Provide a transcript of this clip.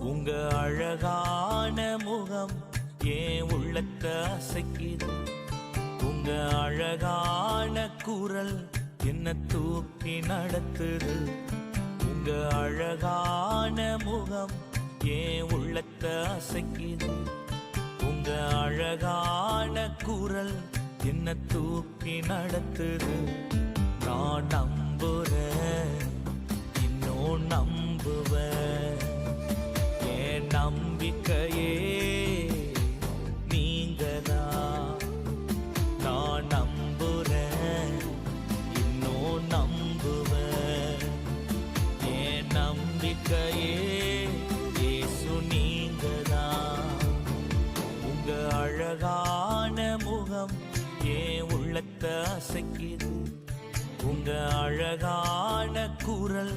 உங்க அழகான முகம் ஏன் உள்ளத்தை அசைக்குது. உங்க அழகான குரல் என்ன தூக்கி நடத்துது. உங்க அழகான முகம் ஏன் உள்ளத்தை அசைக்குது. உங்க அழகான குரல் என்ன தூக்கி நடத்துது. நான் நம்புறேன், இன்னும் நம்புவேன். என் நம்பிக்கையே நீங்கதான். நான் நம்புறேன், இன்னும் நம்புவேன். என் நம்பிக்கையே இயேசு நீங்கதான். உங்க அழகான முகம் ஏன் உள்ளத்தை அசைக்குது. உங்க அழகான குரல்